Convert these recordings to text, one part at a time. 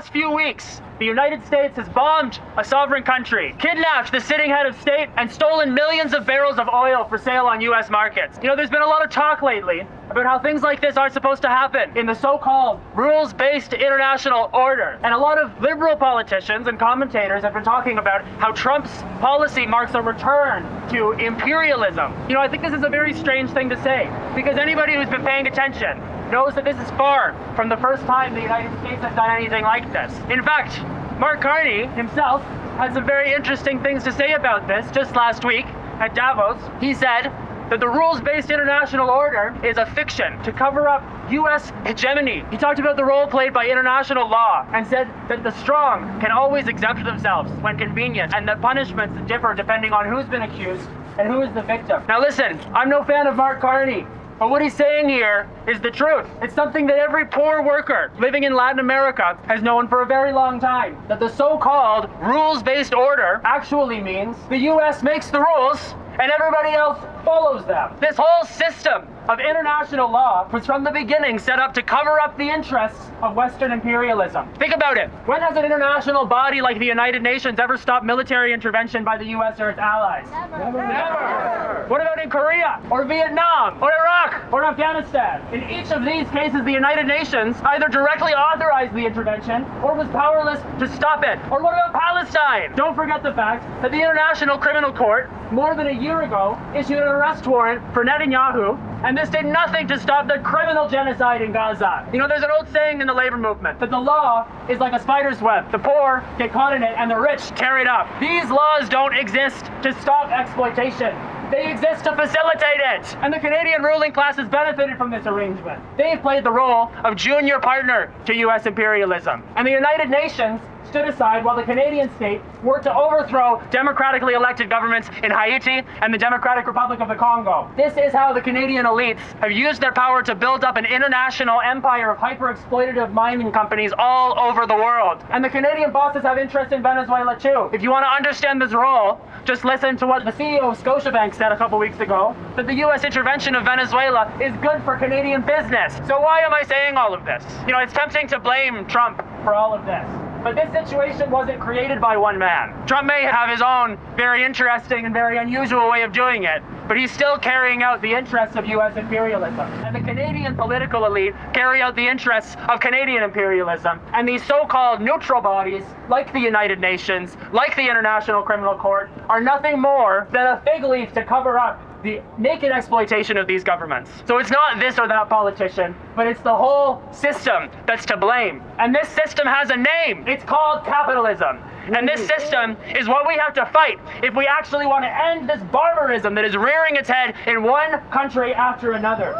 last few weeks, the United States has bombed a sovereign country, kidnapped the sitting head of state, and stolen millions of barrels of oil for sale on U.S. markets. You know, there's been a lot of talk lately about how things like this aren't supposed to happen in the so-called rules-based international order. And a lot of liberal politicians and commentators have been talking about how Trump's policy marks a return to imperialism. You know, I think this is a very strange thing to say, because anybody who's been paying attention knows that this is far from the first time the United States has done anything like this. In fact, Mark Carney himself had some very interesting things to say about this just last week at Davos. He said that the rules-based international order is a fiction to cover up U.S. hegemony. He talked about the role played by international law and said that the strong can always exempt themselves when convenient, and that punishments differ depending on who's been accused and who is the victim. Now listen, I'm no fan of Mark Carney, but what he's saying here is the truth. It's something that every poor worker living in Latin America has known for a very long time. That the so-called rules-based order actually means the U.S. makes the rules and everybody else follows them. This whole system of international law was from the beginning set up to cover up the interests of Western imperialism. Think about it. When has an international body like the United Nations ever stopped military intervention by the U.S. or its allies? Never. What about in Korea, or Vietnam, or Iraq, or Afghanistan? In each of these cases, the United Nations either directly authorized the intervention or was powerless to stop it. Or what about Palestine? Don't forget the fact that the International Criminal Court, more than a year ago, issued an arrest warrant for Netanyahu, and this did nothing to stop the criminal genocide in Gaza. You know, there's an old saying in the labor movement that the law is like a spider's web. The poor get caught in it and the rich tear it up. These laws don't exist to stop exploitation. They exist to facilitate it. And the Canadian ruling class has benefited from this arrangement. They've played the role of junior partner to U.S. imperialism. And the United Nations stood aside while the Canadian state worked to overthrow democratically elected governments in Haiti and the Democratic Republic of the Congo. This is how the Canadian elites have used their power to build up an international empire of hyper-exploitative mining companies all over the world. And the Canadian bosses have interest in Venezuela too. If you want to understand this role, just listen to what the CEO of Scotiabank said a couple weeks ago, that the U.S. intervention of Venezuela is good for Canadian business. So why am I saying all of this? You know, it's tempting to blame Trump for all of this. But this situation wasn't created by one man. Trump may have his own very interesting and very unusual way of doing it, but he's still carrying out the interests of U.S. imperialism. And the Canadian political elite carry out the interests of Canadian imperialism. And these so-called neutral bodies, like the United Nations, like the International Criminal Court, are nothing more than a fig leaf to cover up the naked exploitation of these governments. So it's not this or that politician, but it's the whole system that's to blame. And this system has a name. It's called capitalism. And this system is what we have to fight if we actually want to end this barbarism that is rearing its head in one country after another.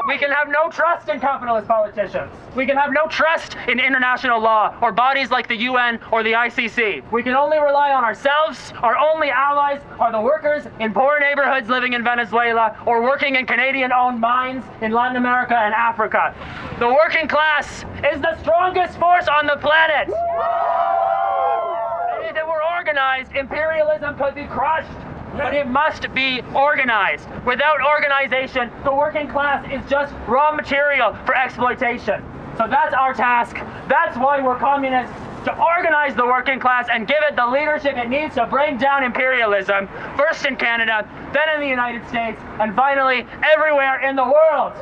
We can have no trust in capitalist politicians. We can have no trust in international law or bodies like the UN or the ICC. We can only rely on ourselves. Our only allies are the workers in poor neighborhoods living in Venezuela or working in Canadian-owned mines in Latin America and Africa. The working class is the strongest force on the planet. And if it were organized, imperialism could be crushed. But it must be organized. Without organization, the working class is just raw material for exploitation. So that's our task. That's why we're communists, to organize the working class and give it the leadership it needs to bring down imperialism, first in Canada, then in the United States, and finally everywhere in the world.